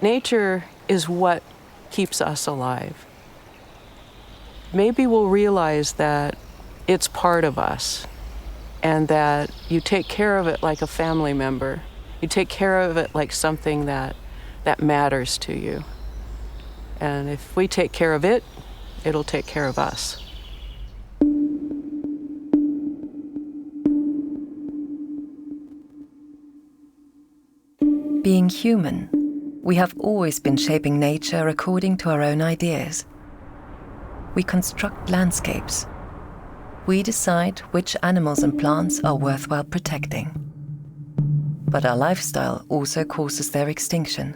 Nature is what keeps us alive. Maybe we'll realize that it's part of us and that you take care of it like a family member. You take care of it like something that matters to you. And if we take care of it, it'll take care of us. Being human, we have always been shaping nature according to our own ideas. We construct landscapes. We decide which animals and plants are worthwhile protecting. But our lifestyle also causes their extinction.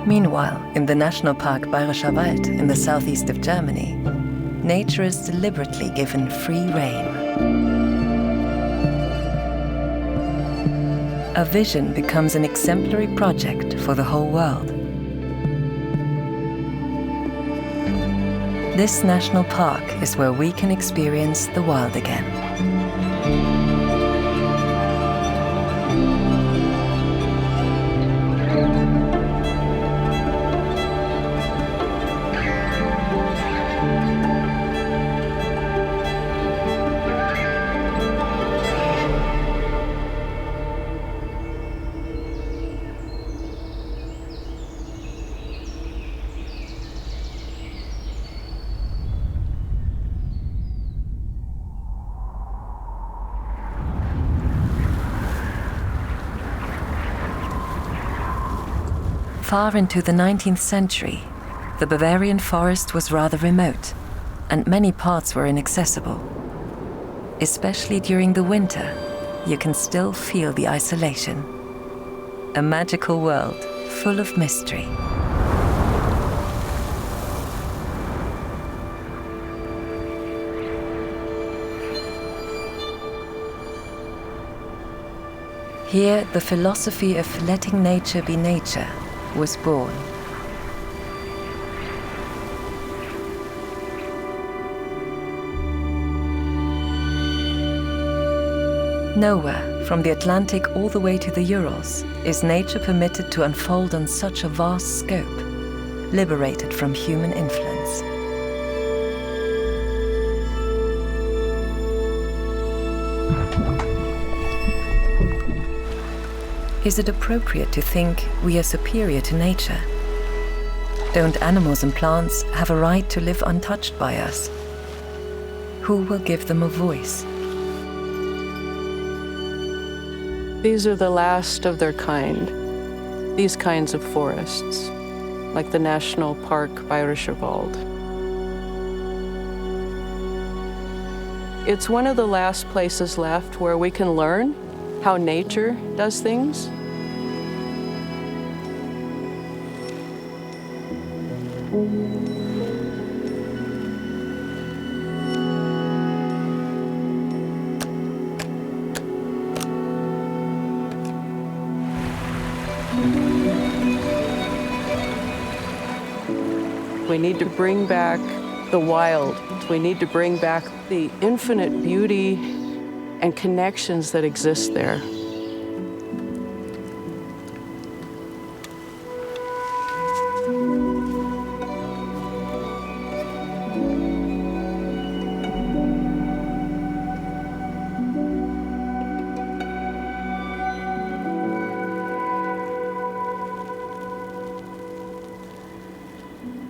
Meanwhile, in the National Park Bayerischer Wald in the southeast of Germany, nature is deliberately given free rein. A vision becomes an exemplary project for the whole world. This national park is where we can experience the wild again. Far into the 19th century, the Bavarian forest was rather remote, and many parts were inaccessible. Especially during the winter, you can still feel the isolation. A magical world full of mystery. Here, the philosophy of letting nature be nature was born. Nowhere, from the Atlantic all the way to the Urals, is nature permitted to unfold on such a vast scope, liberated from human influence. Is it appropriate to think we are superior to nature? Don't animals and plants have a right to live untouched by us? Who will give them a voice? These are the last of their kind, these kinds of forests, like the National Park Bayerischer Wald. It's one of the last places left where we can learn how nature does things. We need to bring back the wild. We need to bring back the infinite beauty and connections that exist there.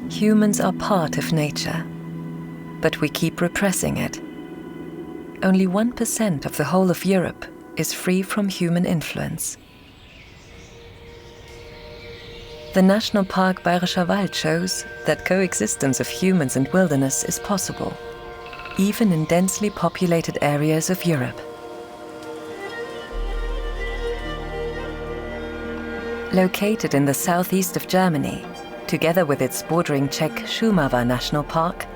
Humans are part of nature, but we keep repressing it. Only 1% of the whole of Europe is free from human influence. The National Park Bayerischer Wald shows that coexistence of humans and wilderness is possible, even in densely populated areas of Europe. Located in the southeast of Germany, together with its bordering Czech Šumava National Park,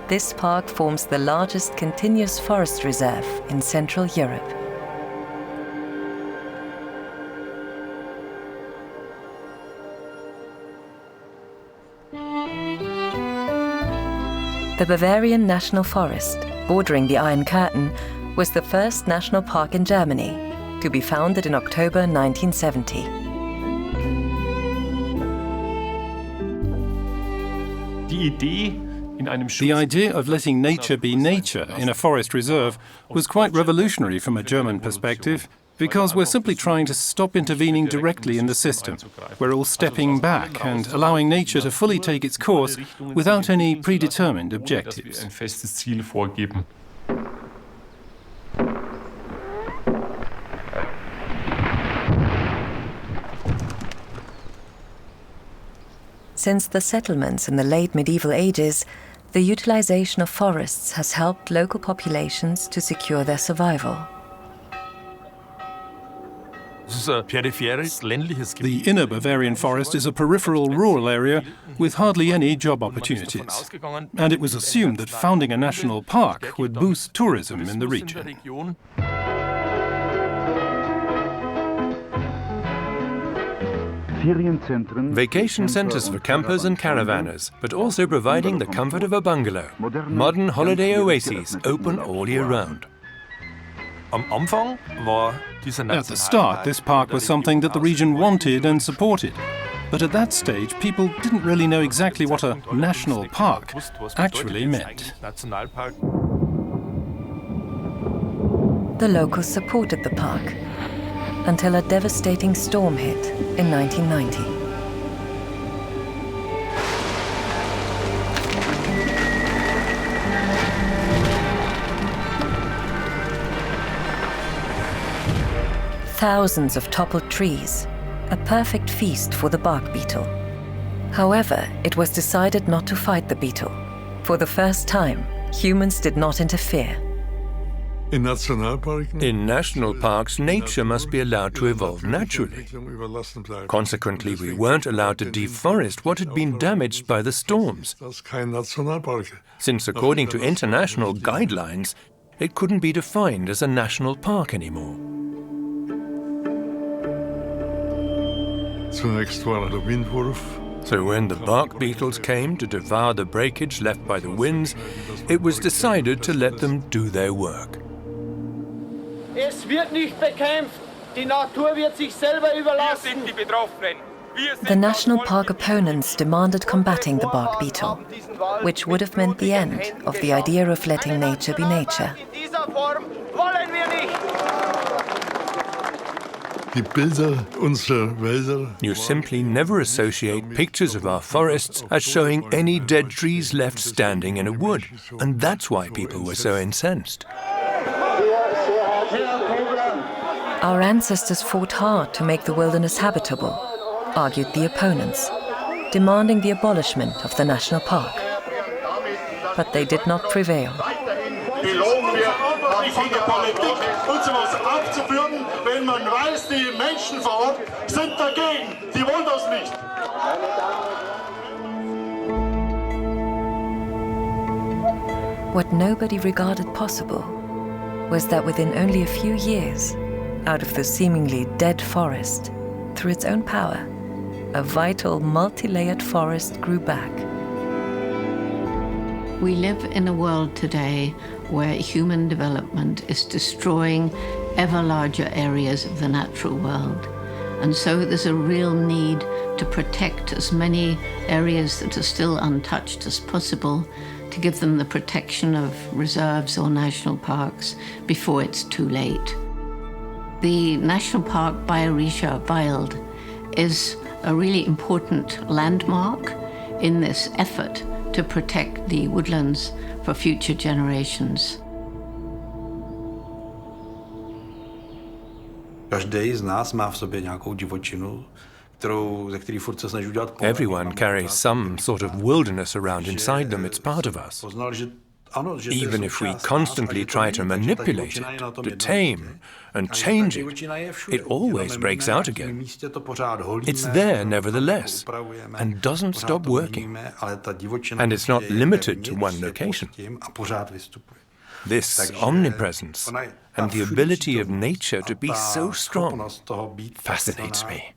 this park forms the largest continuous forest reserve in Central Europe. The Bavarian National Forest, bordering the Iron Curtain, was the first national park in Germany, to be founded in October 1970. The idea of letting nature be nature in a forest reserve was quite revolutionary from a German perspective, because we're simply trying to stop intervening directly in the system. We're all stepping back and allowing nature to fully take its course without any predetermined objectives. Since the settlements in the late medieval ages, the utilization of forests has helped local populations to secure their survival. The inner Bavarian forest is a peripheral rural area with hardly any job opportunities. And it was assumed that founding a national park would boost tourism in the region. Vacation centers for campers and caravanners, but also providing the comfort of a bungalow. Modern holiday oases open all year round. At the start, this park was something that the region wanted and supported. But at that stage, people didn't really know exactly what a national park actually meant. The locals supported the park until a devastating storm hit in 1990. Thousands of toppled trees, a perfect feast for the bark beetle. However, it was decided not to fight the beetle. For the first time, humans did not interfere. In national parks, nature must be allowed to evolve naturally. Consequently, we weren't allowed to deforest what had been damaged by the storms, since according to international guidelines, it couldn't be defined as a national park anymore. So when the bark beetles came to devour the breakage left by the winds, it was decided to let them do their work. Es wird nicht bekämpft. Die Natur wird sich selber überlassen. The national park opponents demanded combating the bark beetle, which would have meant the end of the idea of letting nature be nature. In dieser Form wollen wir nicht. You simply never associate pictures of our forests as showing any dead trees left standing in a wood, and that's why people were so incensed. Our ancestors fought hard to make the wilderness habitable, argued the opponents, demanding the abolishment of the national park. But they did not prevail. What nobody regarded possible was that within only a few years, out of the seemingly dead forest, through its own power, a vital, multi-layered forest grew back. We live in a world today where human development is destroying ever larger areas of the natural world. And so there's a real need to protect as many areas that are still untouched as possible, to give them the protection of reserves or national parks before it's too late. The National Park Bayerischer Wald is a really important landmark in this effort to protect the woodlands for future generations. Everyone carries some sort of wilderness around inside them. It's part of us. Even if we constantly try to manipulate it, to tame and change it, it always breaks out again. It's there nevertheless, and doesn't stop working. And it's not limited to one location. This omnipresence and the ability of nature to be so strong fascinates me.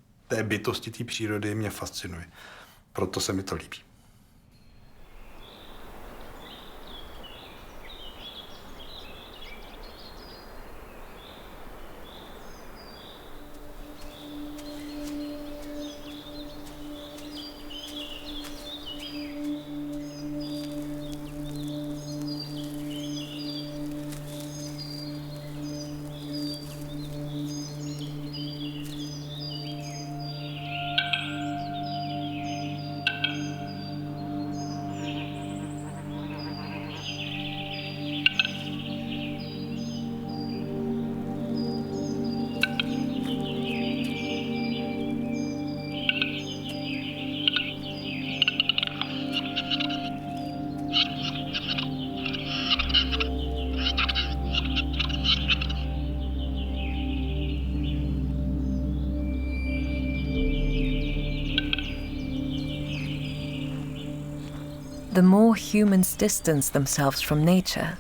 the more humans distance themselves from nature,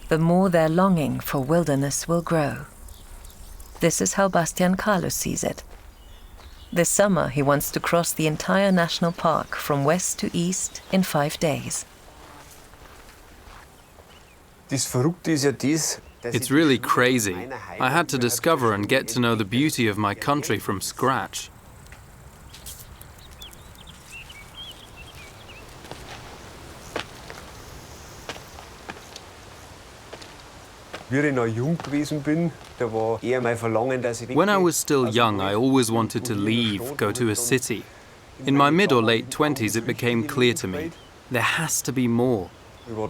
the more their longing for wilderness will grow. This is how Bastian Carlos sees it. This summer, he wants to cross the entire national park from west to east in 5 days. It's really crazy. I had to discover and get to know the beauty of my country from scratch. When I was still young, I always wanted to leave, go to a city. In my mid or late 20s, it became clear to me, there has to be more. At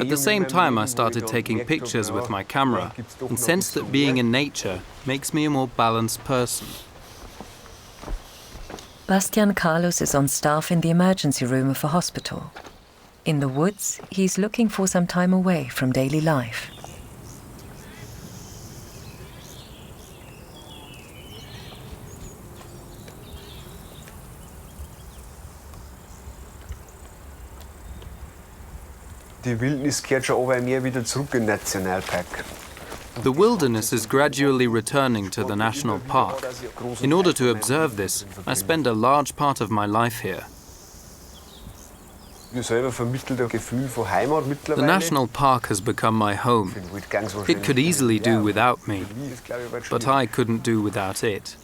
the same time, I started taking pictures with my camera and sensed that being in nature makes me a more balanced person. Bastian Carlos is on staff in the emergency room of a hospital. In the woods, he's looking for some time away from daily life. The wilderness is gradually returning to the national park. In order to observe this, I spend a large part of my life here. The national park has become my home. It could easily do without me, but I couldn't do without it.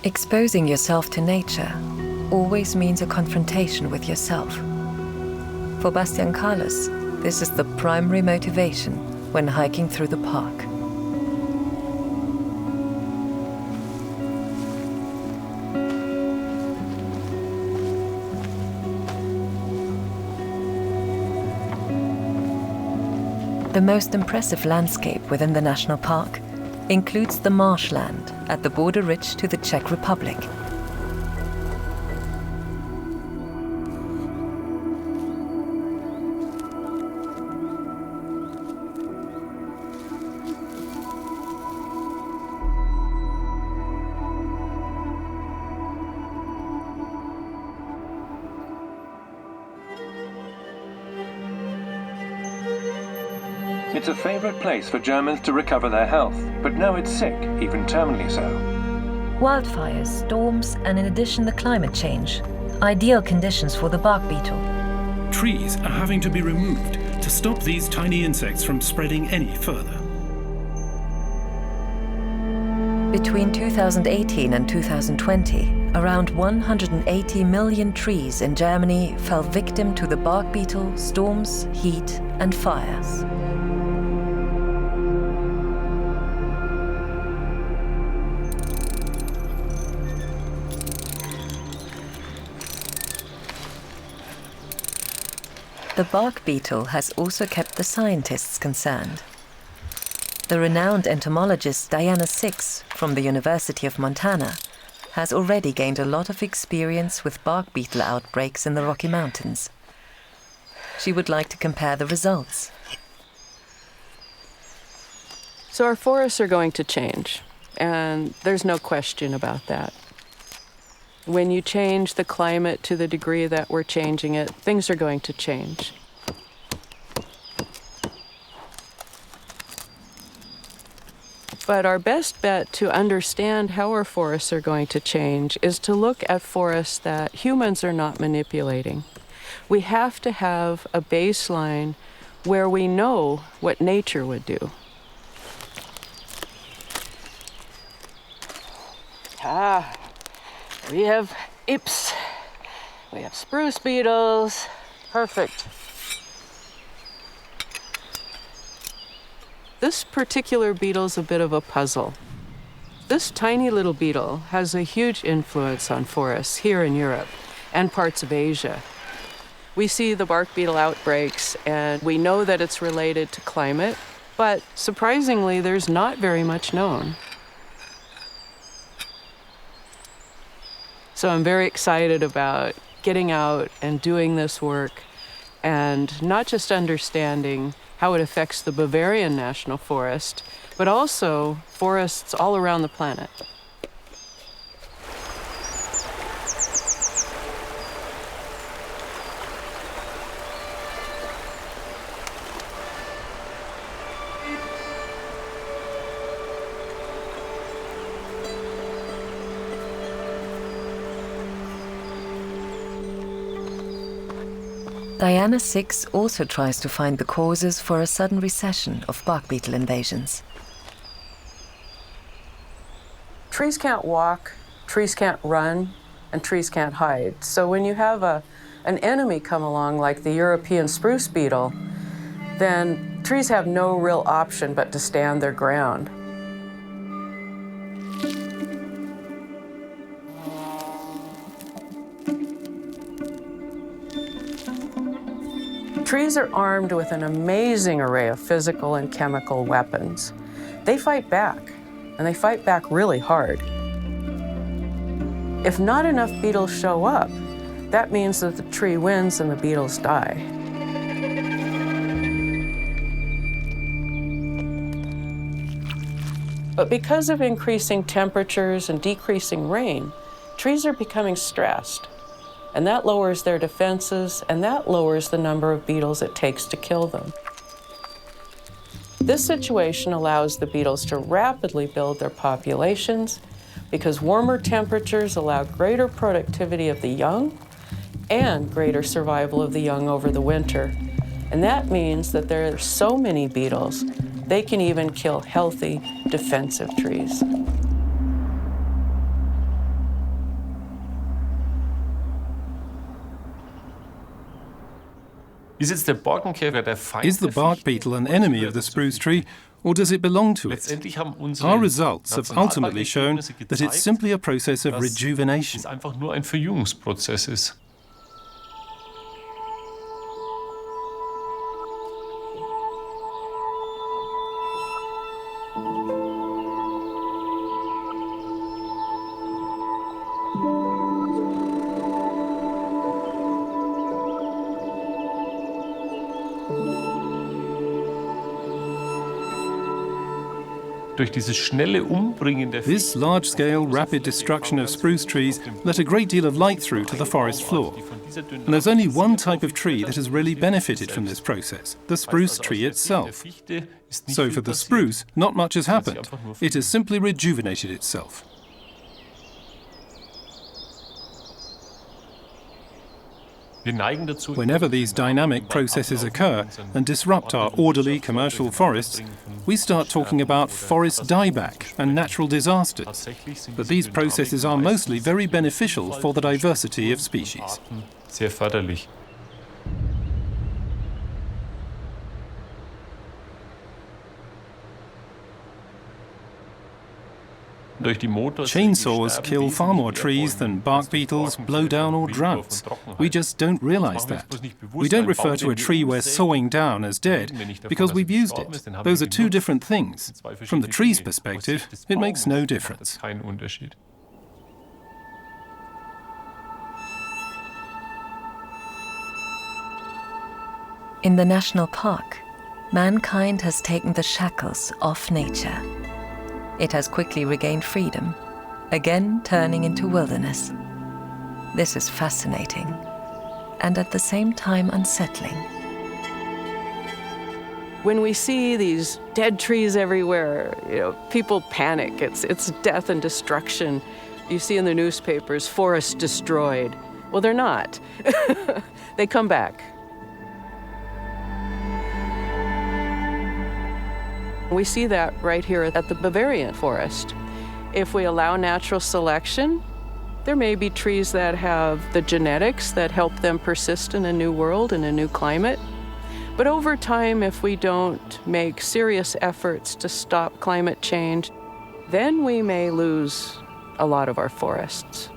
Exposing yourself to nature always means a confrontation with yourself. For Bastian Carlos, this is the primary motivation when hiking through the park. The most impressive landscape within the national park includes the marshland at the border ridge to the Czech Republic. It's a favorite place for Germans to recover their health, but now it's sick, even terminally so. Wildfires, storms, and in addition the climate change. Ideal conditions for the bark beetle. Trees are having to be removed to stop these tiny insects from spreading any further. Between 2018 and 2020, around 180 million trees in Germany fell victim to the bark beetle, storms, heat, and fires. The bark beetle has also kept the scientists concerned. The renowned entomologist Diana Six from the University of Montana has already gained a lot of experience with bark beetle outbreaks in the Rocky Mountains. She would like to compare the results. So our forests are going to change, and there's no question about that. When you change the climate to the degree that we're changing it, things are going to change. But our best bet to understand how our forests are going to change is to look at forests that humans are not manipulating. We have to have a baseline where we know what nature would do. We have ips, we have spruce beetles, perfect. This particular beetle's a bit of a puzzle. This tiny little beetle has a huge influence on forests here in Europe and parts of Asia. We see the bark beetle outbreaks and we know that it's related to climate, but surprisingly, there's not very much known. So I'm very excited about getting out and doing this work and not just understanding how it affects the Bavarian National Forest, but also forests all around the planet. Diana 6 also tries to find the causes for a sudden recession of bark beetle invasions. Trees can't walk, trees can't run, and trees can't hide. So when you have an enemy come along like the European spruce beetle, then trees have no real option but to stand their ground. Trees are armed with an amazing array of physical and chemical weapons. They fight back, and they fight back really hard. If not enough beetles show up, that means that the tree wins and the beetles die. But because of increasing temperatures and decreasing rain, trees are becoming stressed. And that lowers their defenses, and that lowers the number of beetles it takes to kill them. This situation allows the beetles to rapidly build their populations because warmer temperatures allow greater productivity of the young and greater survival of the young over the winter. And that means that there are so many beetles, they can even kill healthy, defensive trees. Is the bark beetle an enemy of the spruce tree, or does it belong to it? Our results have ultimately shown that it's simply a process of rejuvenation. This large-scale, rapid destruction of spruce trees let a great deal of light through to the forest floor. And there's only one type of tree that has really benefited from this process, the spruce tree itself. So for the spruce, not much has happened. It has simply rejuvenated itself. Whenever these dynamic processes occur and disrupt our orderly commercial forests, we start talking about forest dieback and natural disasters. But these processes are mostly very beneficial for the diversity of species. Chainsaws kill far more trees than bark beetles blow down or droughts. We just don't realize that. We don't refer to a tree we're sawing down as dead because we've used it. Those are two different things. From the tree's perspective, it makes no difference. In the national park, mankind has taken the shackles off nature. It has quickly regained freedom, again turning into wilderness. This is fascinating, and at the same time unsettling. When we see these dead trees everywhere, people panic. It's death and destruction. You see in the newspapers, forests destroyed. Well, they're not. They come back. We see that right here at the Bavarian Forest. If we allow natural selection, there may be trees that have the genetics that help them persist in a new world, in a new climate. But over time, if we don't make serious efforts to stop climate change, then we may lose a lot of our forests.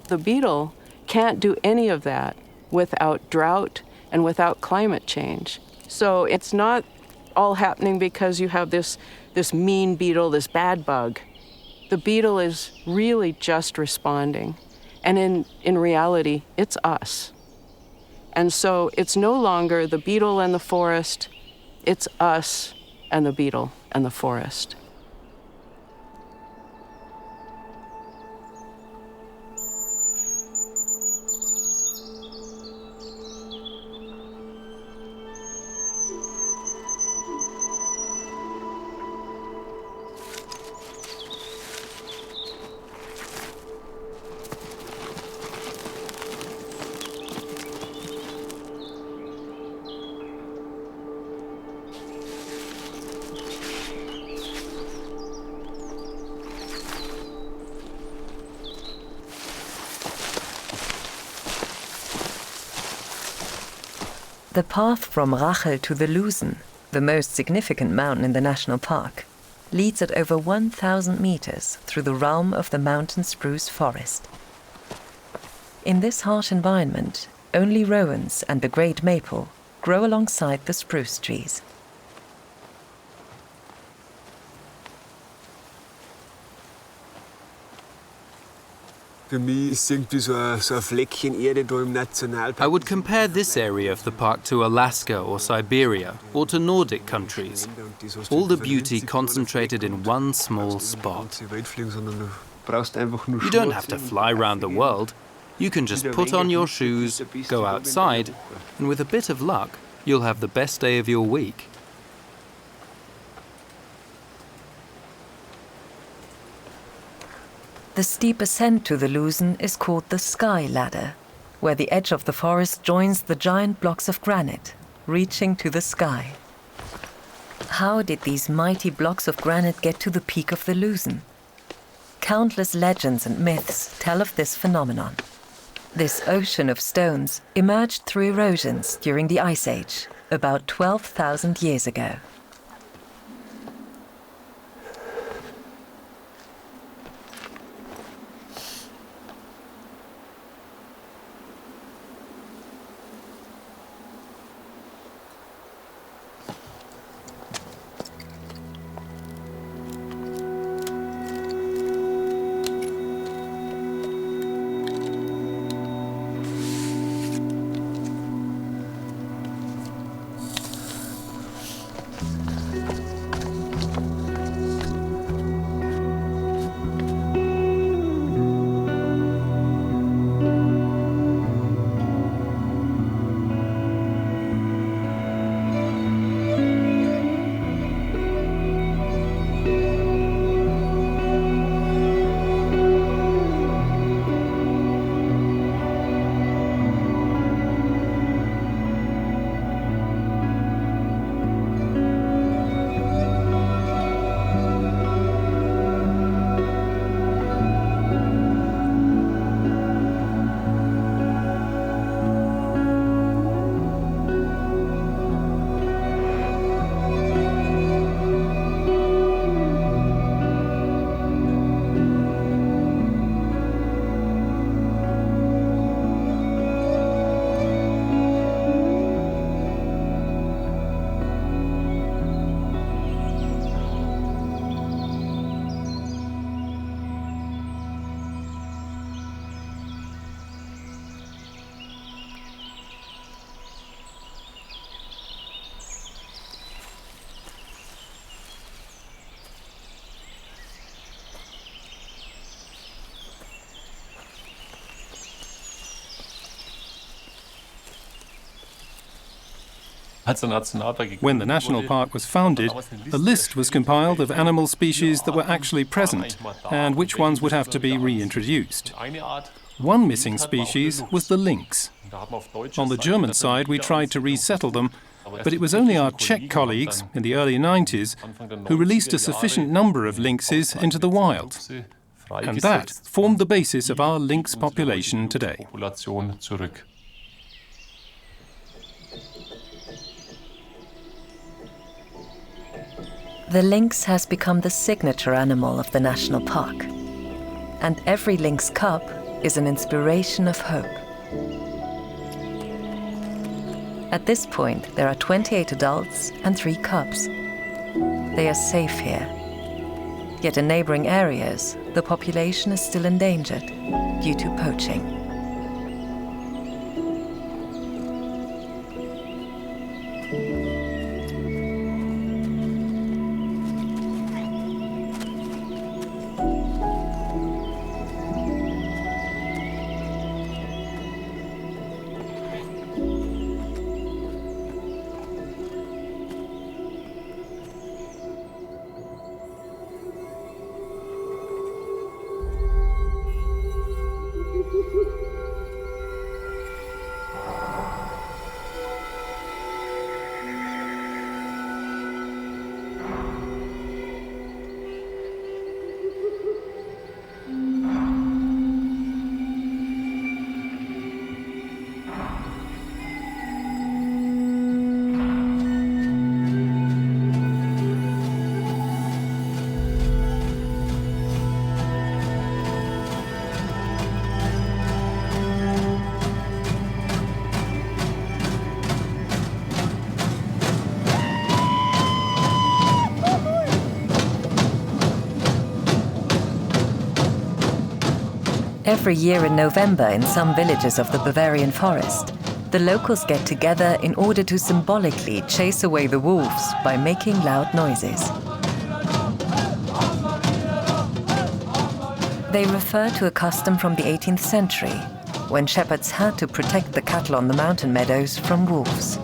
The beetle can't do any of that without drought and without climate change. So it's not all happening because you have this mean beetle, this bad bug. The beetle is really just responding. And in reality, it's us. And so it's no longer the beetle and the forest, it's us and the beetle and the forest. The path from Rachel to the Lusen, the most significant mountain in the national park, leads at over 1,000 meters through the realm of the mountain spruce forest. In this harsh environment, only rowans and the great maple grow alongside the spruce trees. I would compare this area of the park to Alaska or Siberia, or to Nordic countries. All the beauty concentrated in one small spot. You don't have to fly around the world. You can just put on your shoes, go outside, and with a bit of luck, you'll have the best day of your week. The steep ascent to the Lusen is called the Sky Ladder, where the edge of the forest joins the giant blocks of granite, reaching to the sky. How did these mighty blocks of granite get to the peak of the Lusen? Countless legends and myths tell of this phenomenon. This ocean of stones emerged through erosions during the Ice Age, about 12,000 years ago. When the national park was founded, a list was compiled of animal species that were actually present and which ones would have to be reintroduced. One missing species was the lynx. On the German side, we tried to resettle them, but it was only our Czech colleagues in the early 90s who released a sufficient number of lynxes into the wild. And that formed the basis of our lynx population today. The lynx has become the signature animal of the national park. And every lynx cub is an inspiration of hope. At this point, there are 28 adults and 3 cubs. They are safe here. Yet in neighboring areas, the population is still endangered due to poaching. Every year in November in some villages of the Bavarian Forest, the locals get together in order to symbolically chase away the wolves by making loud noises. They refer to a custom from the 18th century, when shepherds had to protect the cattle on the mountain meadows from wolves.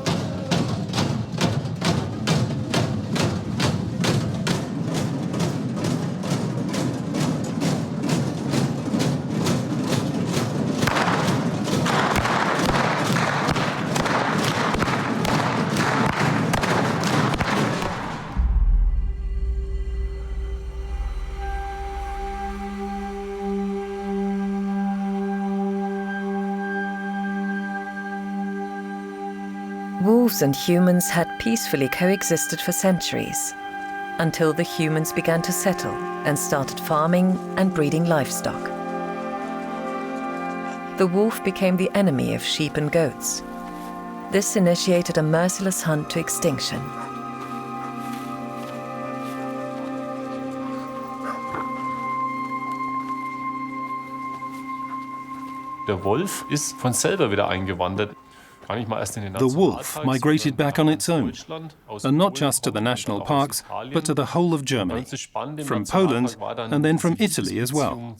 Wolves and humans had peacefully coexisted for centuries, until the humans began to settle and started farming and breeding livestock. The wolf became the enemy of sheep and goats. This initiated a merciless hunt to extinction. Der Wolf ist von selber wieder eingewandert. The wolf migrated back on its own, and not just to the national parks, but to the whole of Germany, from Poland and then from Italy as well.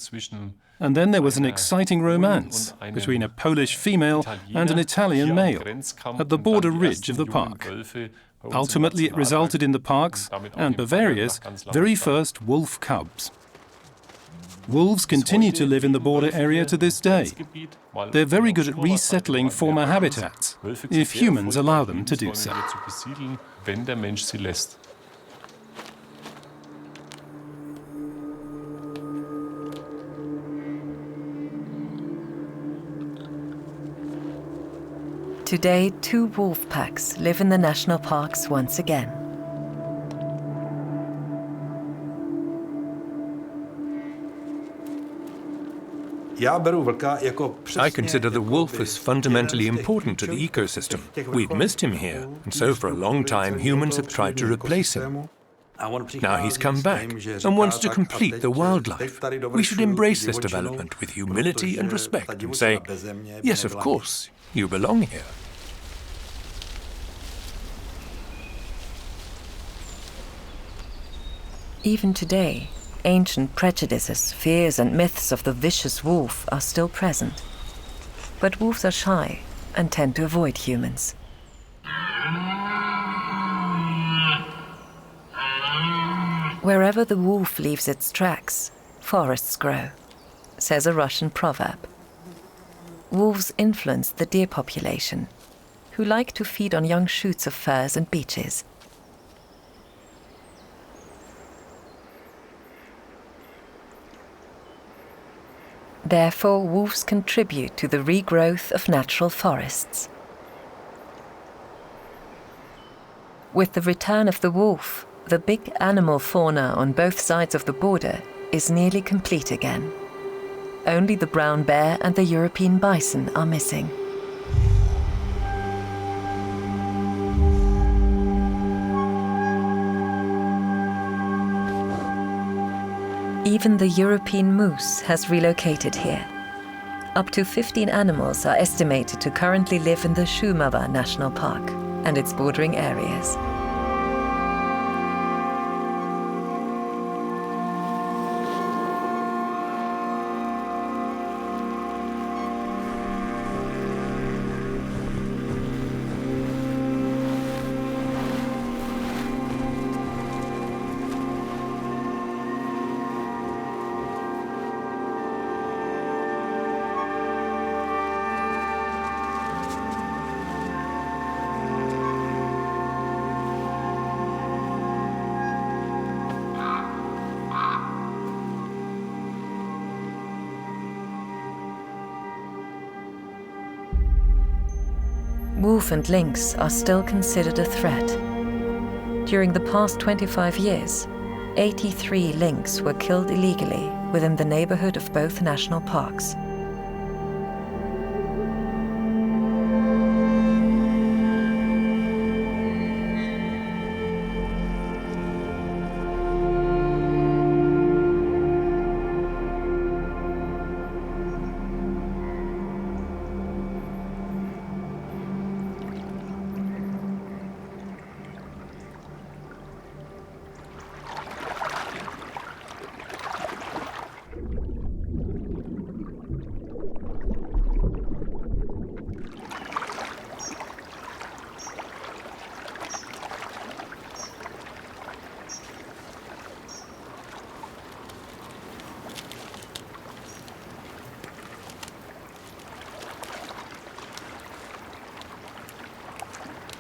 And then there was an exciting romance between a Polish female and an Italian male at the border ridge of the park. Ultimately, it resulted in the park's and Bavaria's very first wolf cubs. Wolves continue to live in the border area to this day. They're very good at resettling former habitats, if humans allow them to do so. Today, 2 wolf packs live in the national parks once again. I consider the wolf as fundamentally important to the ecosystem. We've missed him here, and so for a long time humans have tried to replace him. Now he's come back and wants to complete the wildlife. We should embrace this development with humility and respect and say, yes, of course, you belong here. Even today, ancient prejudices, fears and myths of the vicious wolf are still present. But wolves are shy and tend to avoid humans. Wherever the wolf leaves its tracks, forests grow, says a Russian proverb. Wolves influence the deer population, who like to feed on young shoots of firs and beeches. Therefore, wolves contribute to the regrowth of natural forests. With the return of the wolf, the big animal fauna on both sides of the border is nearly complete again. Only the brown bear and the European bison are missing. Even the European moose has relocated here. Up to 15 animals are estimated to currently live in the Bavarian National Park and its bordering areas. Wolf and lynx are still considered a threat. During the past 25 years, 83 lynx were killed illegally within the neighborhood of both national parks.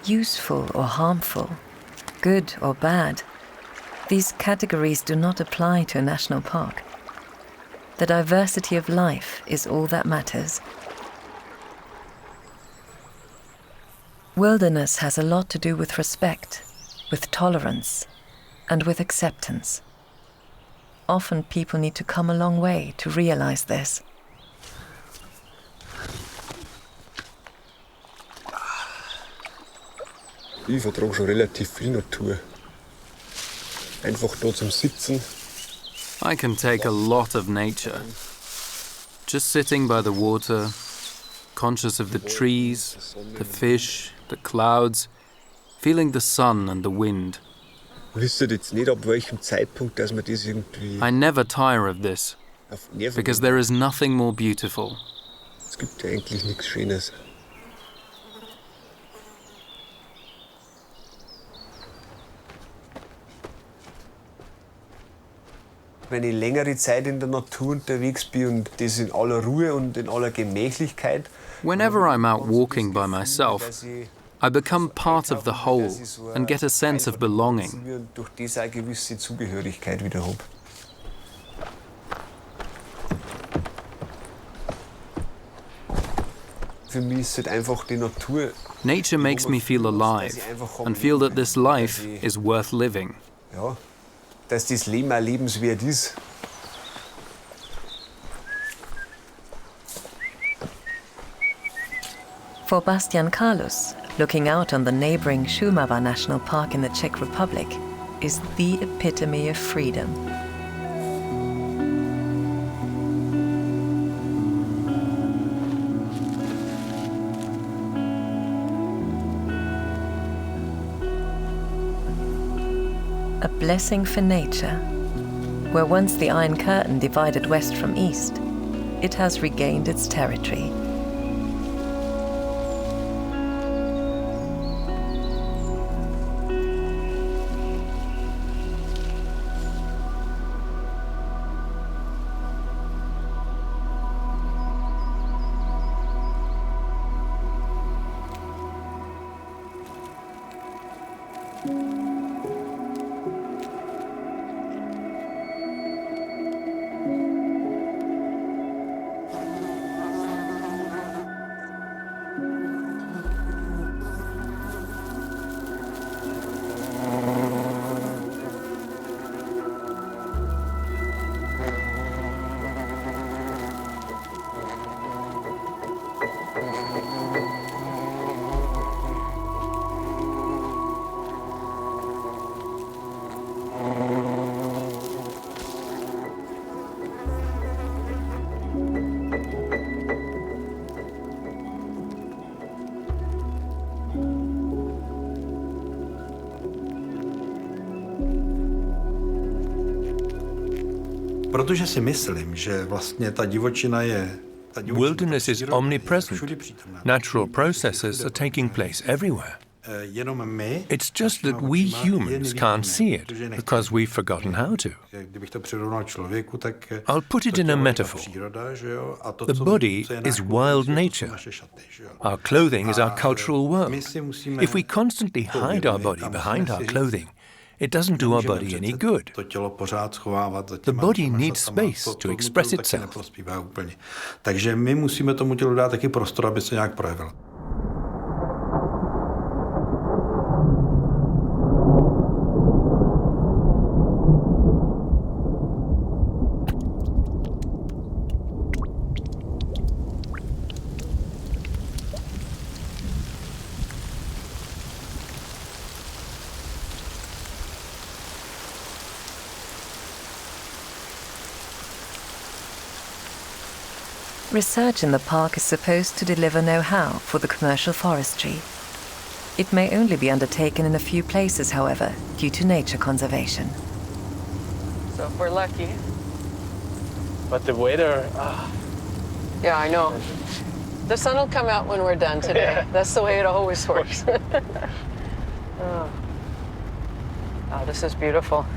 Useful or harmful, good or bad, these categories do not apply to a national park. The diversity of life is all that matters. Wilderness has a lot to do with respect, with tolerance, and with acceptance. Often people need to come a long way to realize this. Ich vertrage schon relativ viel Natur. Einfach da zum Sitzen. I can take a lot of nature. Just sitting by the water, conscious of the trees, the fish, the clouds, feeling the sun and the wind. Wisst jetzt nicht, ab welchem Zeitpunkt, dass man das irgendwie... I never tire of this, because there is nothing more beautiful. Es gibt ja eigentlich nichts Schönes. Wenn ich längere Zeit in der Natur unterwegs bin und das in aller Ruhe und in aller Gemächlichkeit. Whenever I'm out walking by myself, I become part of the whole and get a sense of belonging. Und durch das auch eine gewisse Zugehörigkeit wieder habe. Für mich ist es einfach die Natur. Nature makes me feel alive and feel that this life is worth living. Ja, dass das Leben auch lebenswert ist. For Bastian Carlos, looking out on the neighboring Šumava National Park in the Czech Republic is the epitome of freedom. A blessing for nature. Where once the Iron Curtain divided west from east, it has regained its territory. Protože si myslím, že vlastně ta divočina je... Wilderness is omnipresent. Natural processes are taking place everywhere. It's just that we humans can't see it because we've forgotten how to. I'll put it in a metaphor. The body is wild nature. Our clothing is our cultural world. If we constantly hide our body behind our clothing, it doesn't do our body any good. The body needs space to express itself. Takže my musíme tomu tělu dát taky prostor, aby se nějak projevilo. Research in the park is supposed to deliver know-how for the commercial forestry. It may only be undertaken in a few places, however, due to nature conservation. So if we're lucky. But the weather... Yeah, I know. The sun will come out when we're done today. Yeah. That's the way it always works. Oh, this is beautiful.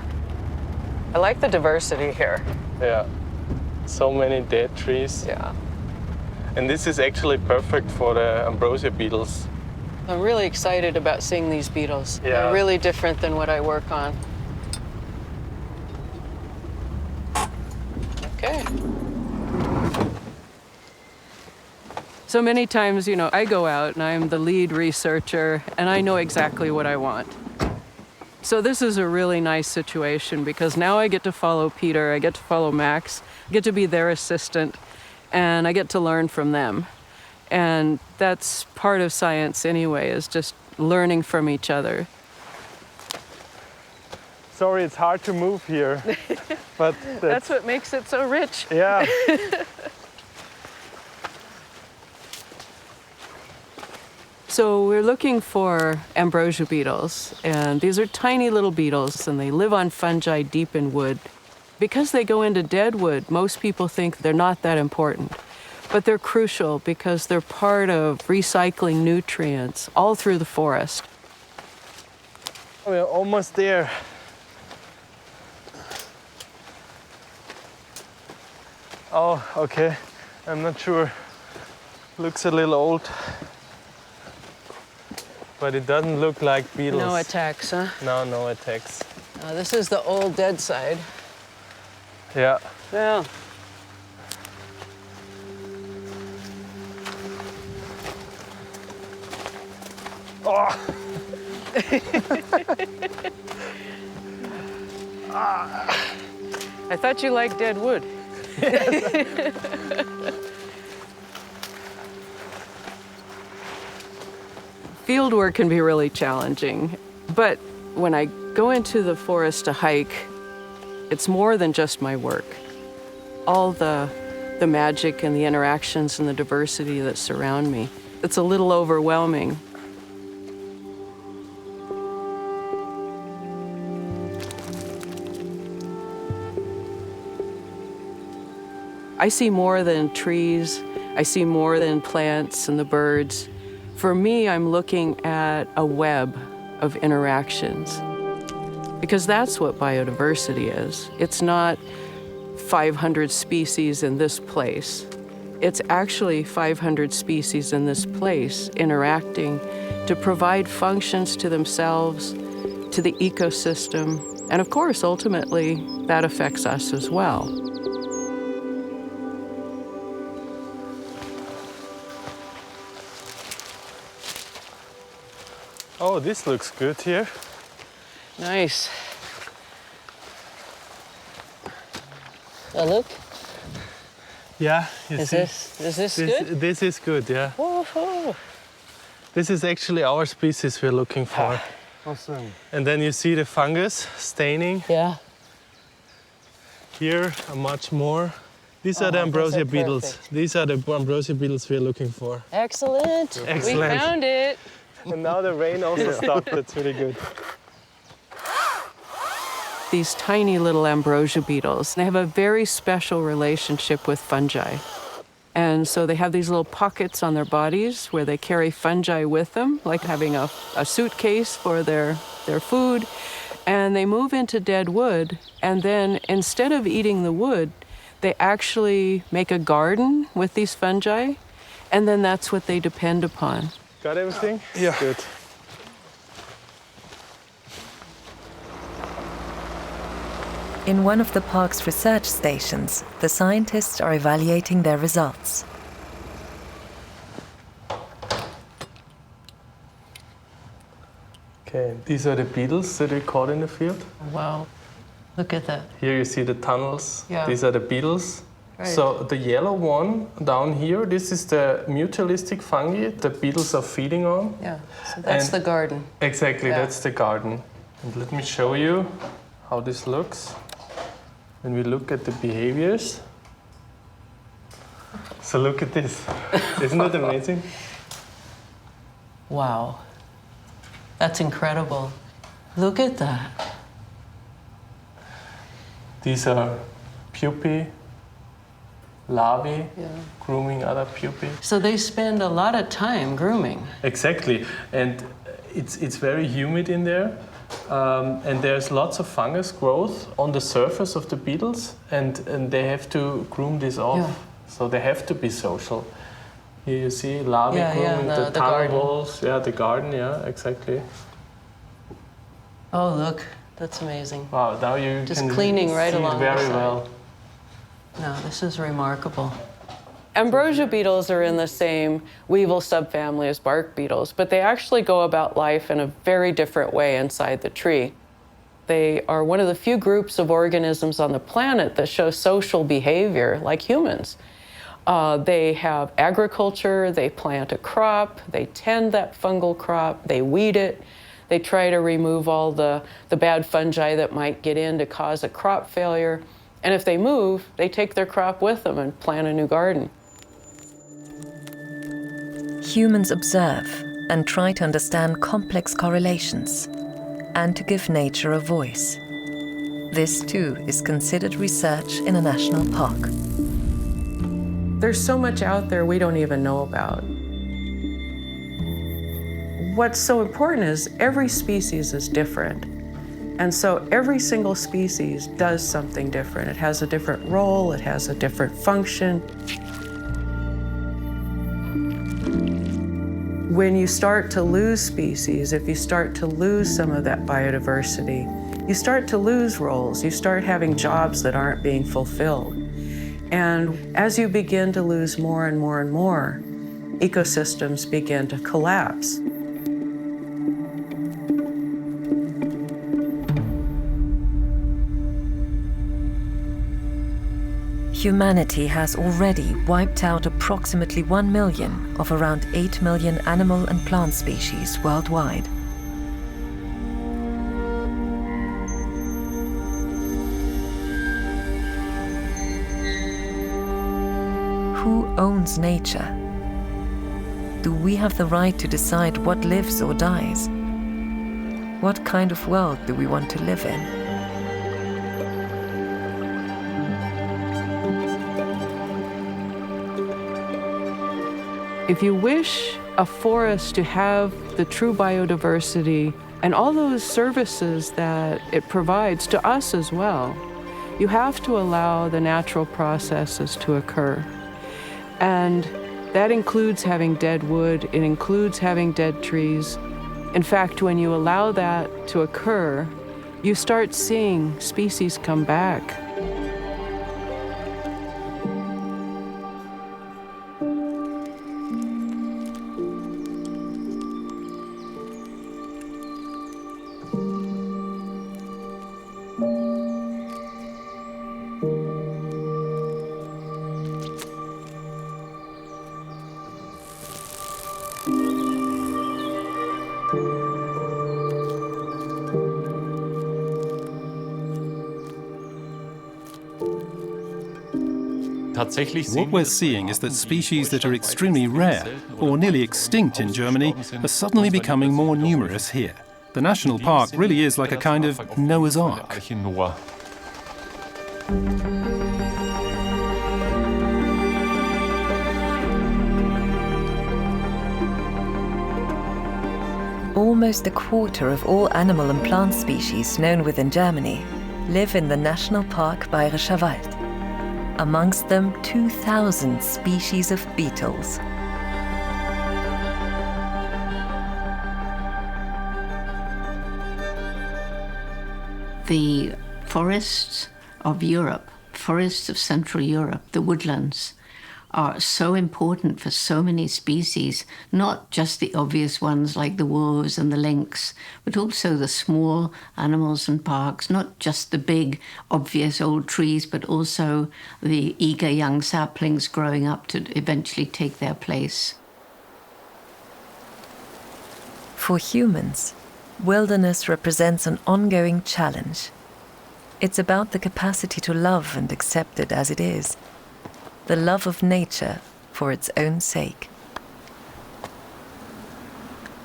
I like the diversity here. Yeah. So many dead trees. Yeah. And this is actually perfect for the ambrosia beetles. I'm really excited about seeing these beetles. Yeah. They're really different than what I work on. Okay. So many times, I go out and I'm the lead researcher and I know exactly what I want. So this is a really nice situation because now I get to follow Peter, I get to follow Max, I get to be their assistant, and I get to learn from them. And that's part of science anyway, is just learning from each other. Sorry, it's hard to move here, but that's what makes it so rich. Yeah. So we're looking for ambrosia beetles, and these are tiny little beetles, and they live on fungi deep in wood. Because they go into dead wood, most people think they're not that important, but they're crucial because they're part of recycling nutrients all through the forest. We're almost there. Oh, okay. I'm not sure. Looks a little old. But it doesn't look like beetles. No attacks, huh? No attacks. This is the old dead side. Yeah. Yeah. Oh. I thought you liked dead wood. Field work can be really challenging, but when I go into the forest to hike, it's more than just my work. All the magic and the interactions and the diversity that surround me. It's a little overwhelming. I see more than trees. I see more than plants and the birds. For me, I'm looking at a web of interactions, because that's what biodiversity is. It's not 500 species in this place. It's actually 500 species in this place interacting to provide functions to themselves, to the ecosystem, and of course, ultimately, that affects us as well. Oh, this looks good here. Nice. Look. Yeah, is this good? This is good, yeah. Whoa. This is actually our species we're looking for. Awesome. And then you see the fungus staining. Yeah. Here, much more. These are the ambrosia beetles. Perfect. These are the ambrosia beetles we're looking for. Excellent. Excellent. We found it. And now the rain also stopped. That's really good. these tiny little ambrosia beetles. They have a very special relationship with fungi. And so they have these little pockets on their bodies where they carry fungi with them, like having a suitcase for their food. And they move into dead wood, and then instead of eating the wood, they actually make a garden with these fungi, and then that's what they depend upon. Got everything? Yeah. Good. In one of the park's research stations, the scientists are evaluating their results. Okay, these are the beetles that we caught in the field. Wow, look at that. Here you see the tunnels. Yeah. These are the beetles. Right. So the yellow one down here, this is the mutualistic fungi the beetles are feeding on. Yeah, so that's And the garden. Exactly, Yeah. that's the garden. And let me show you how this looks when we look at the behaviors. So look at this. Isn't it amazing? Wow, that's incredible. Look at that. These are pupae, larvae, Yeah. grooming other pupae. So they spend a lot of time grooming. Exactly, and it's very humid in there, and there's lots of fungus growth on the surface of the beetles, and they have to groom this off. Yeah. So they have to be social. Here you see larvae Yeah, yeah, grooming the the tunnel garden. walls. Yeah, the garden. Yeah, exactly. Oh, look, that's amazing. Wow, now you Just can cleaning right see along it the very side. well. No, this is remarkable. Ambrosia beetles are in the same weevil subfamily as bark beetles, but they actually go about life in a very different way inside the tree. They are one of the few groups of organisms on the planet that show social behavior like humans. They have agriculture, they plant a crop, they tend that fungal crop, they weed it, they try to remove all the bad fungi that might get in to cause a crop failure. And if they move, they take their crop with them and plant a new garden. Humans observe and try to understand complex correlations and to give nature a voice. This too is considered research in a national park. There's so much out there we don't even know about. What's so important is every species is different. And so every single species does something different. It has a different role, it has a different function. When you start to lose species, if you start to lose some of that biodiversity, you start to lose roles, you start having jobs that aren't being fulfilled. And as you begin to lose more and more and more, ecosystems begin to collapse. Humanity has already wiped out approximately 1 million of around 8 million animal and plant species worldwide. Who owns nature? Do we have the right to decide what lives or dies? What kind of world do we want to live in? If you wish a forest to have the true biodiversity and all those services that it provides to us as well, you have to allow the natural processes to occur. And that includes having dead wood, it includes having dead trees. In fact, when you allow that to occur, you start seeing species come back. What we're seeing is that species that are extremely rare or nearly extinct in Germany are suddenly becoming more numerous here. The national park really is like a kind of Noah's Ark. Almost a quarter of all animal and plant species known within Germany live in the National Park Bayerischer Wald. Amongst them, 2,000 species of beetles. The forests of Europe, forests of Central Europe, the woodlands, are so important for so many species, not just the obvious ones like the wolves and the lynx, but also the small animals and parks, not just the big, obvious old trees, but also the eager young saplings growing up to eventually take their place. For humans, wilderness represents an ongoing challenge. It's about the capacity to love and accept it as it is. The love of nature for its own sake.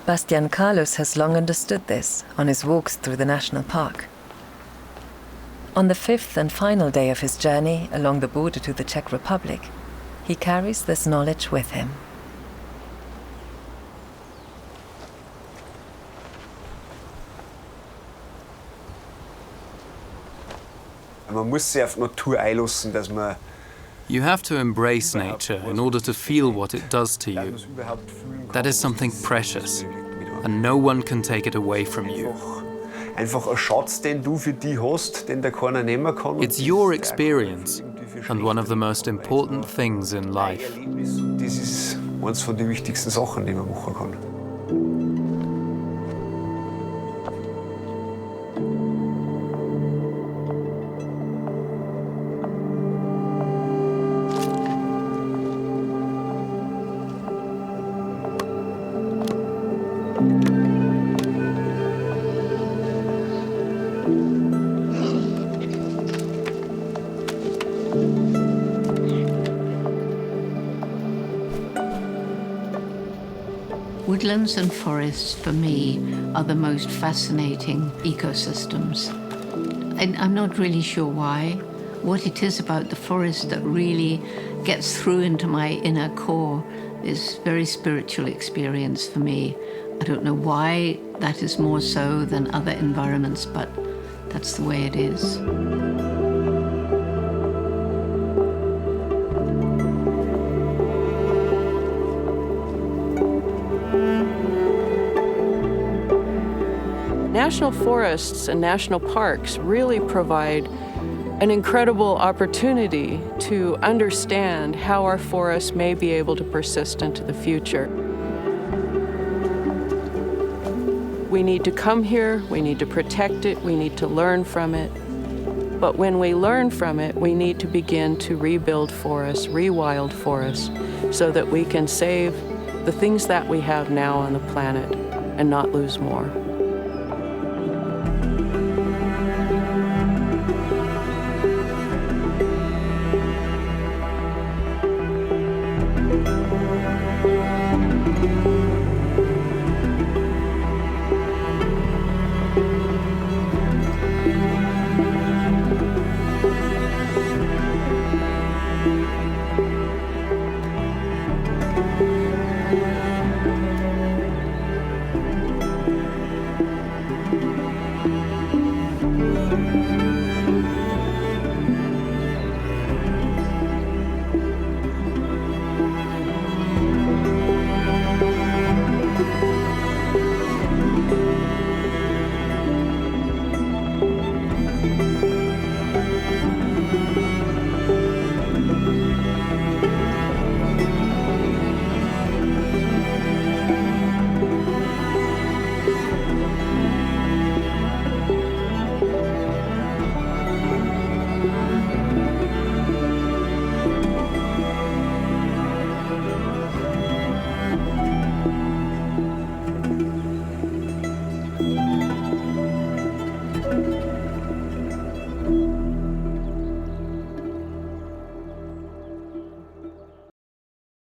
Bastian Carlos has long understood this on his walks through the national park. On the fifth and final day of his journey along the border to the Czech Republic, he carries this knowledge with him. Man muss sich auf die Natur einlassen, dass man You have to embrace nature in order to feel what it does to you. That is something precious, and no one can take it away from you. Einfach ein Schatz, den du für dich hast, den der keiner nehmen kann. It's your experience, and one of the most important things in life. Das ist eines von den wichtigsten Sachen, die man machen kann. Woodlands and forests, for me, are the most fascinating ecosystems. And I'm not really sure why. What it is about the forest that really gets through into my inner core is very spiritual experience for me. I don't know why that is more so than other environments, but that's the way it is. National forests and national parks really provide an incredible opportunity to understand how our forests may be able to persist into the future. We need to come here, we need to protect it, we need to learn from it. But when we learn from it, we need to begin to rebuild forests, rewild forests, so that we can save the things that we have now on the planet and not lose more.